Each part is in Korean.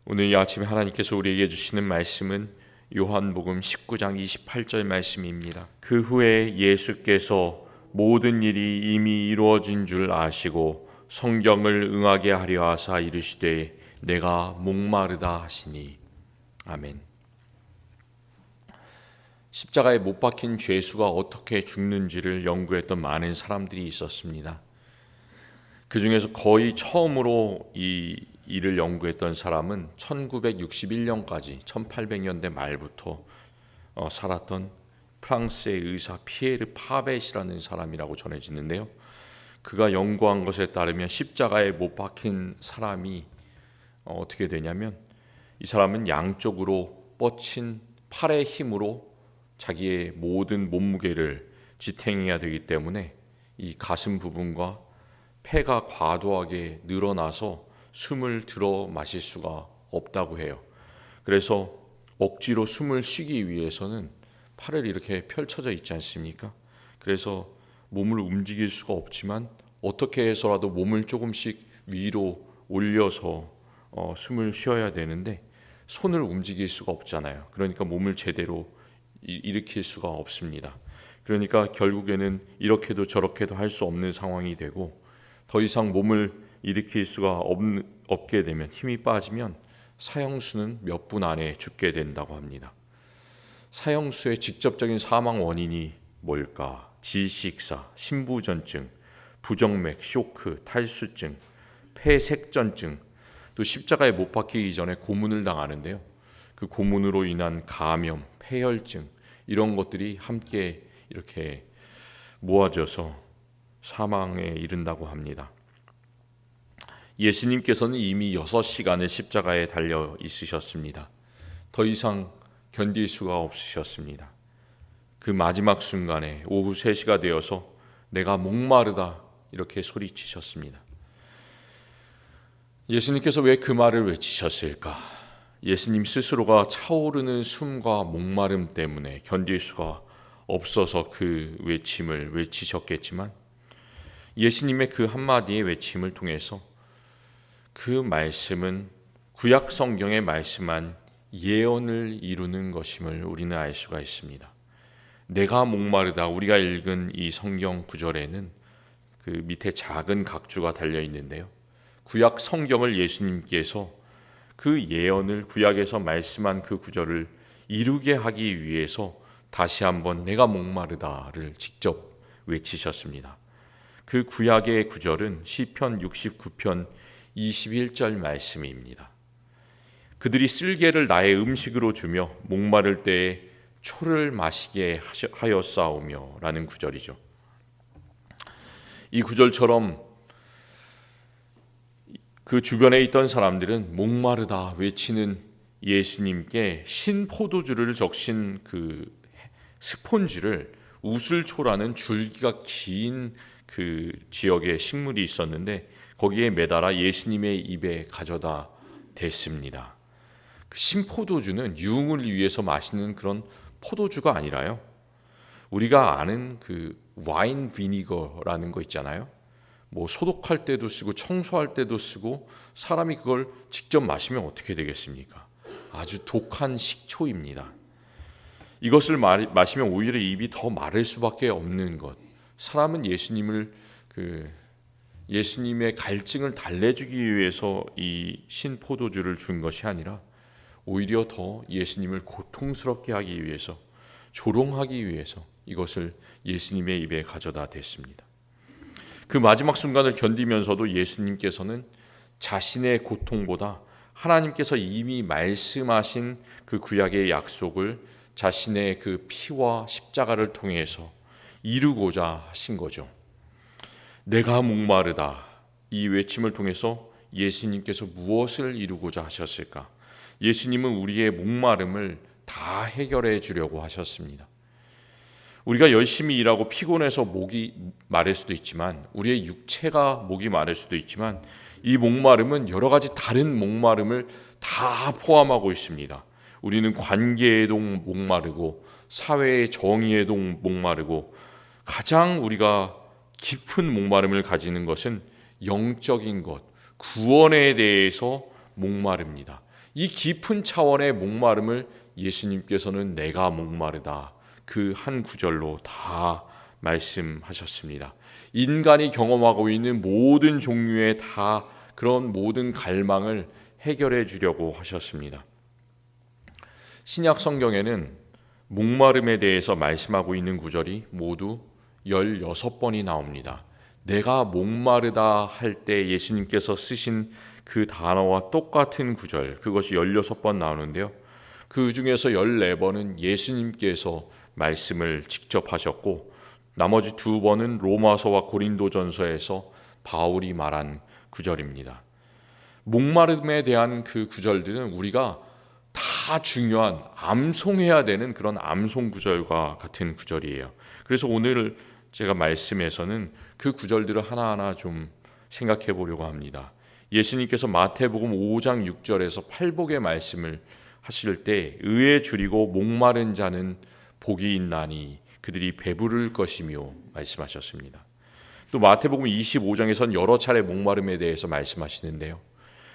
오늘 이 아침에 하나님께서 우리에게 주시는 말씀은 요한복음 19장 28절 말씀입니다. 그 후에 예수께서 모든 일이 이미 이루어진 줄 아시고 성경을 응하게 하려 하사 이르시되 내가 목마르다 하시니. 아멘. 십자가에 못 박힌 죄수가 어떻게 죽는지를 연구했던 많은 사람들이 있었습니다. 그 중에서 거의 처음으로 이 일을 연구했던 사람은 1961년까지 1800년대 말부터 살았던 프랑스의 의사 피에르 파벳이라는 사람이라고 전해지는데요. 그가 연구한 것에 따르면 십자가에 못 박힌 사람이 어떻게 되냐면 이 사람은 양쪽으로 뻗친 팔의 힘으로 자기의 모든 몸무게를 지탱해야 되기 때문에 이 가슴 부분과 폐가 과도하게 늘어나서 숨을 들어 마실 수가 없다고 해요. 그래서 억지로 숨을 쉬기 위해서는 팔을 이렇게 펼쳐져 있지 않습니까? 그래서 몸을 움직일 수가 없지만 어떻게 해서라도 몸을 조금씩 위로 올려서 숨을 쉬어야 되는데 손을 움직일 수가 없잖아요. 그러니까 몸을 제대로 일으킬 수가 없습니다. 그러니까 결국에는 이렇게도 저렇게도 할 수 없는 상황이 되고 더 이상 몸을 일으킬 수가 없게 되면 힘이 빠지면 사형수는 몇 분 안에 죽게 된다고 합니다. 사형수의 직접적인 사망 원인이 뭘까? 질식사, 심부전증, 부정맥, 쇼크, 탈수증, 폐색전증, 또 십자가에 못 박히기 전에 고문을 당하는데요. 그 고문으로 인한 감염, 폐혈증 이런 것들이 함께 이렇게 모아져서 사망에 이른다고 합니다. 예수님께서는 이미 6시간을 십자가에 달려 있으셨습니다. 더 이상 견딜 수가 없으셨습니다. 그 마지막 순간에 오후 3시가 되어서 내가 목마르다 이렇게 소리치셨습니다. 예수님께서 왜 그 말을 외치셨을까? 예수님 스스로가 차오르는 숨과 목마름 때문에 견딜 수가 없어서 그 외침을 외치셨겠지만 예수님의 그 한마디의 외침을 통해서 그 말씀은 구약 성경에 말씀한 예언을 이루는 것임을 우리는 알 수가 있습니다. 내가 목마르다 우리가 읽은 이 성경 구절에는 그 밑에 작은 각주가 달려 있는데요. 구약 성경을 예수님께서 그 예언을 구약에서 말씀한 그 구절을 이루게 하기 위해서 다시 한번 내가 목마르다를 직접 외치셨습니다. 그 구약의 구절은 시편 69편 21절 말씀입니다. 그들이 쓸개를 나의 음식으로 주며 목마를 때에 초를 마시게 하였사오며 라는 구절이죠. 이 구절처럼 그 주변에 있던 사람들은 목마르다 외치는 예수님께 신포도주를 적신 그 스폰지를 우슬초라는 줄기가 긴 그 지역에 식물이 있었는데 거기에 매달아 예수님의 입에 가져다 댔습니다. 그 신포도주는 유흥을 위해서 마시는 그런 포도주가 아니라요. 우리가 아는 그 와인 비니거라는 거 있잖아요. 뭐 소독할 때도 쓰고 청소할 때도 쓰고 사람이 그걸 직접 마시면 어떻게 되겠습니까? 아주 독한 식초입니다. 이것을 마시면 오히려 입이 더 마를 수밖에 없는 것. 사람은 예수님의 갈증을 달래주기 위해서 이 신포도주를 준 것이 아니라 오히려 더 예수님을 고통스럽게 하기 위해서, 조롱하기 위해서 이것을 예수님의 입에 가져다 댔습니다. 그 마지막 순간을 견디면서도 예수님께서는 자신의 고통보다 하나님께서 이미 말씀하신 그 구약의 약속을 자신의 그 피와 십자가를 통해서 이루고자 하신 거죠. 내가 목마르다 이 외침을 통해서 예수님께서 무엇을 이루고자 하셨을까? 예수님은 우리의 목마름을 다 해결해 주려고 하셨습니다. 우리가 열심히 일하고 피곤해서 목이 마를 수도 있지만 우리의 육체가 목이 마를 수도 있지만 이 목마름은 여러 가지 다른 목마름을 다 포함하고 있습니다. 우리는 관계에도 목마르고 사회의 정의에도 목마르고 가장 우리가 깊은 목마름을 가지는 것은 영적인 것, 구원에 대해서 목마릅니다. 이 깊은 차원의 목마름을 예수님께서는 내가 목마르다 그 한 구절로 다 말씀하셨습니다. 인간이 경험하고 있는 모든 종류의 다 그런 모든 갈망을 해결해 주려고 하셨습니다. 신약 성경에는 목마름에 대해서 말씀하고 있는 구절이 모두 16번이 나옵니다. 내가 목마르다 할 때 예수님께서 쓰신 그 단어와 똑같은 구절, 그것이 16번 나오는데요. 그 중에서 14번은 예수님께서 말씀을 직접 하셨고, 나머지 2번은 로마서와 고린도전서에서 바울이 말한 구절입니다. 목마름에 대한 그 구절들은 우리가 다 중요한 암송해야 되는 그런 암송 구절과 같은 구절이에요. 그래서 오늘 제가 말씀에서는 그 구절들을 하나하나 좀 생각해 보려고 합니다. 예수님께서 마태복음 5장 6절에서 팔복의 말씀을 하실 때 의에 줄이고 목마른 자는 복이 있나니 그들이 배부를 것이며 말씀하셨습니다. 또 마태복음 25장에선 여러 차례 목마름에 대해서 말씀하시는데요.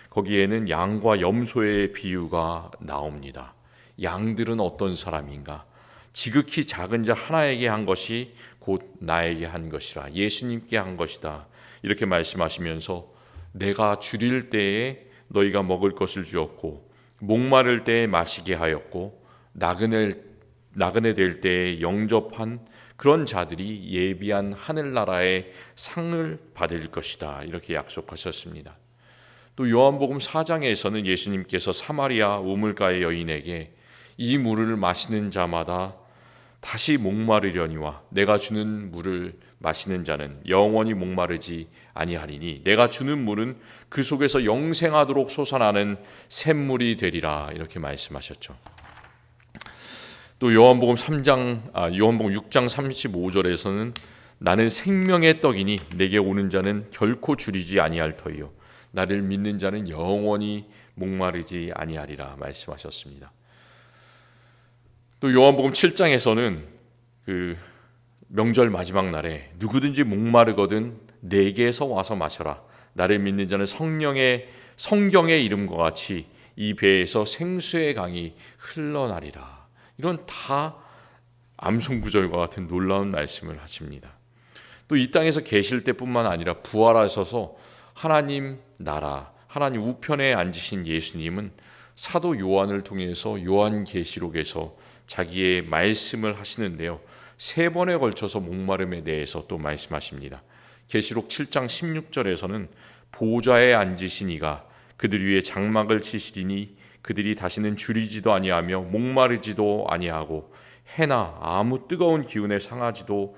거기에는 양과 염소의 비유가 나옵니다. 양들은 어떤 사람인가? 지극히 작은 자 하나에게 한 것이 곧 나에게 한 것이라, 예수님께 한 것이다. 이렇게 말씀하시면서 내가 줄일 때에 너희가 먹을 것을 주었고 목마를 때에 마시게 하였고 나그네 될 때에 영접한 그런 자들이 예비한 하늘나라의 상을 받을 것이다. 이렇게 약속하셨습니다. 또 요한복음 4장에서는 예수님께서 사마리아 우물가의 여인에게 이 물을 마시는 자마다 다시 목마르려니와 내가 주는 물을 마시는 자는 영원히 목마르지 아니하리니 내가 주는 물은 그 속에서 영생하도록 솟아나는 샘물이 되리라. 이렇게 말씀하셨죠. 또 요한복음 6장 35절에서는 나는 생명의 떡이니 내게 오는 자는 결코 줄이지 아니할 터이요 나를 믿는 자는 영원히 목마르지 아니하리라 말씀하셨습니다. 또 요한복음 7장에서는 그 명절 마지막 날에 누구든지 목마르거든 내게서 와서 마셔라. 나를 믿는 자는 성경의 이름과 같이 이 배에서 생수의 강이 흘러나리라. 이런 다 암송구절과 같은 놀라운 말씀을 하십니다. 또 이 땅에서 계실 때뿐만 아니라 부활하셔서 하나님 나라, 하나님 우편에 앉으신 예수님은 사도 요한을 통해서 요한계시록에서 자기의 말씀을 하시는데요. 3번에 걸쳐서 목마름에 대해서 또 말씀하십니다. 계시록 7장 16절에서는 보좌에 앉으신 이가 그들 위에 장막을 치시리니 그들이 다시는 줄이지도 아니하며 목마르지도 아니하고 해나 아무 뜨거운 기운에 상하지도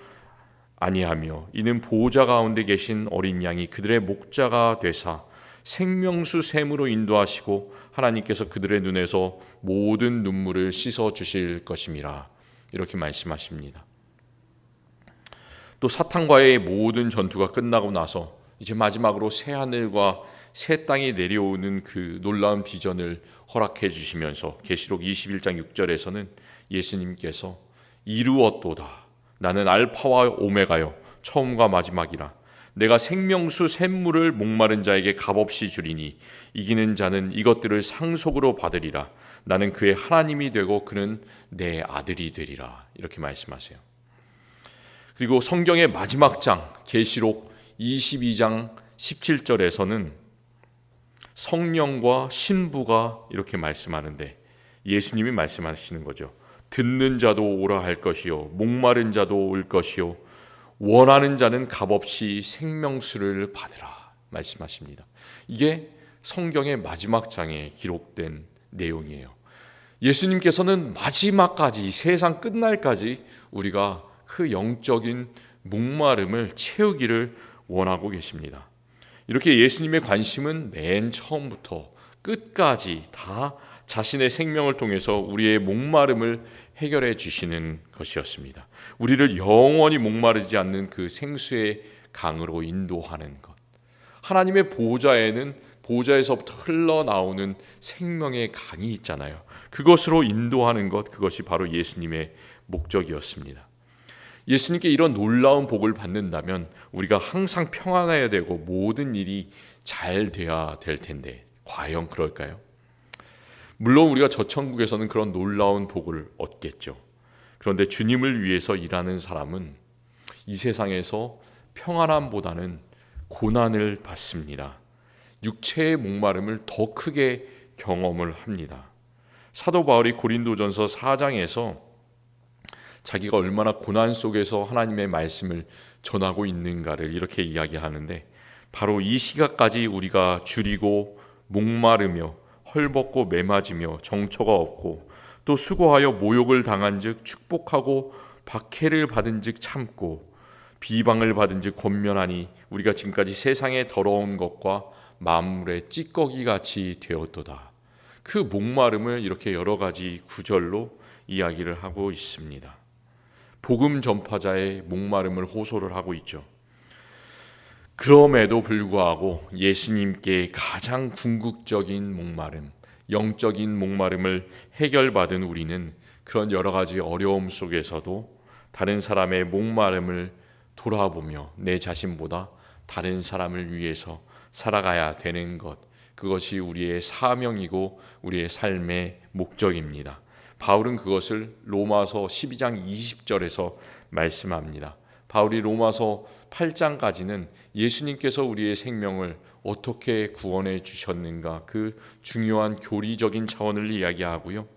아니하며 이는 보좌 가운데 계신 어린 양이 그들의 목자가 되사 생명수 샘으로 인도하시고 하나님께서 그들의 눈에서 모든 눈물을 씻어 주실 것임이라. 이렇게 말씀하십니다. 또 사탄과의 모든 전투가 끝나고 나서 이제 마지막으로 새 하늘과 새 땅이 내려오는 그 놀라운 비전을 허락해 주시면서 계시록 21장 6절에서는 예수님께서 이루었도다. 나는 알파와 오메가요 처음과 마지막이라. 내가 생명수 샘물을 목마른 자에게 값없이 주리니 이기는 자는 이것들을 상속으로 받으리라. 나는 그의 하나님이 되고 그는 내 아들이 되리라. 이렇게 말씀하세요. 그리고 성경의 마지막 장 계시록 22장 17절에서는 성령과 신부가 이렇게 말씀하는데 예수님이 말씀하시는 거죠. 듣는 자도 오라 할 것이요 목마른 자도 올 것이요 원하는 자는 값없이 생명수를 받으라 말씀하십니다. 이게 성경의 마지막 장에 기록된 내용이에요. 예수님께서는 마지막까지 세상 끝날까지 우리가 그 영적인 목마름을 채우기를 원하고 계십니다. 이렇게 예수님의 관심은 맨 처음부터 끝까지 다 자신의 생명을 통해서 우리의 목마름을 해결해 주시는 것이었습니다. 우리를 영원히 목마르지 않는 그 생수의 강으로 인도하는 것. 하나님의 보좌에는 보좌에서부터 흘러나오는 생명의 강이 있잖아요. 그것으로 인도하는 것, 그것이 바로 예수님의 목적이었습니다. 예수님께 이런 놀라운 복을 받는다면 우리가 항상 평안해야 되고 모든 일이 잘 돼야 될 텐데 과연 그럴까요? 물론 우리가 저 천국에서는 그런 놀라운 복을 얻겠죠. 그런데 주님을 위해서 일하는 사람은 이 세상에서 평안함보다는 고난을 받습니다. 육체의 목마름을 더 크게 경험을 합니다. 사도 바울이 고린도전서 4장에서 자기가 얼마나 고난 속에서 하나님의 말씀을 전하고 있는가를 이렇게 이야기하는데, 바로 이 시각까지 우리가 줄이고 목마르며 헐벗고 매맞으며 정처가 없고 또 수고하여 모욕을 당한즉 축복하고 박해를 받은즉 참고 비방을 받은즉 권면하니 우리가 지금까지 세상의 더러운 것과 만물의 찌꺼기 같이 되었도다. 그 목마름을 이렇게 여러 가지 구절로 이야기를 하고 있습니다. 복음 전파자의 목마름을 호소를 하고 있죠. 그럼에도 불구하고 예수님께 가장 궁극적인 목마름, 영적인 목마름을 해결받은 우리는 그런 여러 가지 어려움 속에서도 다른 사람의 목마름을 돌아보며 내 자신보다 다른 사람을 위해서 살아가야 되는 것, 그것이 우리의 사명이고 우리의 삶의 목적입니다. 바울은 그것을 로마서 12장 20절에서 말씀합니다. 바울이 로마서 8장까지는 예수님께서 우리의 생명을 어떻게 구원해 주셨는가, 그 중요한 교리적인 차원을 이야기하고요.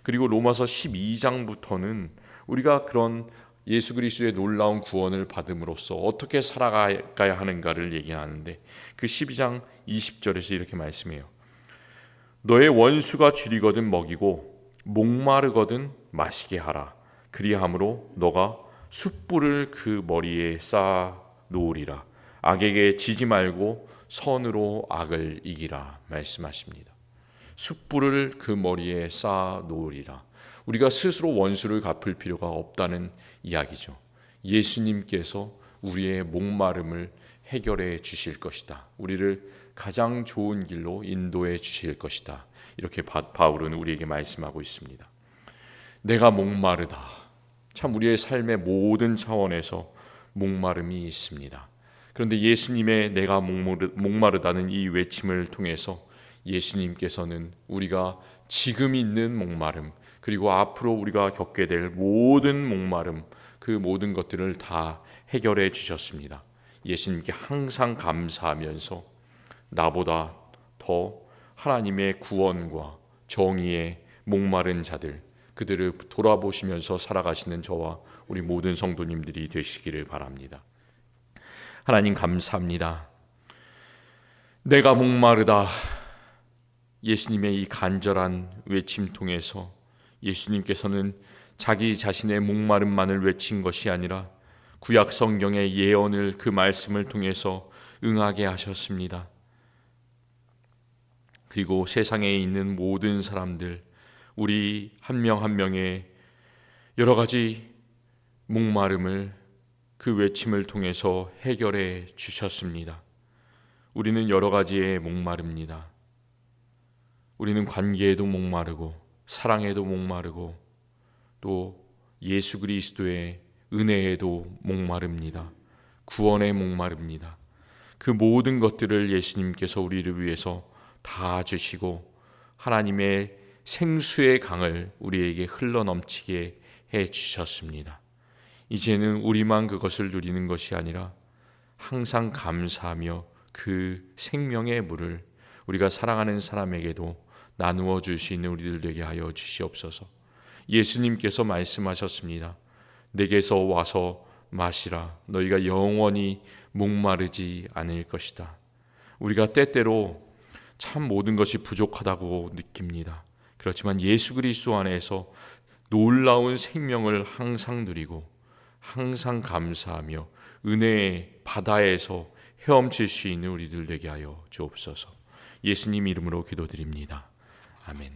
그리고 로마서 12장부터는 우리가 그런 예수 그리스도의 놀라운 구원을 받음으로써 어떻게 살아가야 하는가를 얘기하는데, 그 12장 20절에서 이렇게 말씀해요. 너의 원수가 줄이거든 먹이고 목마르거든 마시게 하라. 그리함으로 너가 숯불을 그 머리에 쌓아 놓으리라. 악에게 지지 말고 선으로 악을 이기라 말씀하십니다. 숯불을 그 머리에 쌓아 놓으리라. 우리가 스스로 원수를 갚을 필요가 없다는 이야기죠. 예수님께서 우리의 목마름을 해결해 주실 것이다. 우리를 가장 좋은 길로 인도해 주실 것이다. 이렇게 바울은 우리에게 말씀하고 있습니다. 내가 목마르다. 참 우리의 삶의 모든 차원에서 목마름이 있습니다. 그런데 예수님의 내가 목마르다는 이 외침을 통해서 예수님께서는 우리가 지금 있는 목마름, 그리고 앞으로 우리가 겪게 될 모든 목마름, 그 모든 것들을 다 해결해 주셨습니다. 예수님께 항상 감사하면서 나보다 더 하나님의 구원과 정의에 목마른 자들, 그들을 돌아보시면서 살아가시는 저와 우리 모든 성도님들이 되시기를 바랍니다. 하나님 감사합니다. 내가 목마르다. 예수님의 이 간절한 외침 통해서 예수님께서는 자기 자신의 목마름만을 외친 것이 아니라 구약 성경의 예언을, 그 말씀을 통해서 응하게 하셨습니다. 그리고 세상에 있는 모든 사람들, 우리 한 명 한 명의 여러 가지 목마름을 그 외침을 통해서 해결해 주셨습니다. 우리는 여러 가지의 목마릅니다. 우리는 관계에도 목마르고 사랑에도 목마르고 또 예수 그리스도의 은혜에도 목마릅니다. 구원에 목마릅니다. 그 모든 것들을 예수님께서 우리를 위해서 다 주시고 하나님의 생수의 강을 우리에게 흘러넘치게 해 주셨습니다. 이제는 우리만 그것을 누리는 것이 아니라 항상 감사하며 그 생명의 물을 우리가 사랑하는 사람에게도 나누어 줄 수 있는 우리들 되게 하여 주시옵소서. 예수님께서 말씀하셨습니다. 내게서 와서 마시라. 너희가 영원히 목마르지 않을 것이다. 우리가 때때로 참 모든 것이 부족하다고 느낍니다. 그렇지만 예수 그리스도 안에서 놀라운 생명을 항상 누리고 항상 감사하며 은혜의 바다에서 헤엄칠 수 있는 우리들 되게 하여 주옵소서. 예수님 이름으로 기도드립니다. 아멘.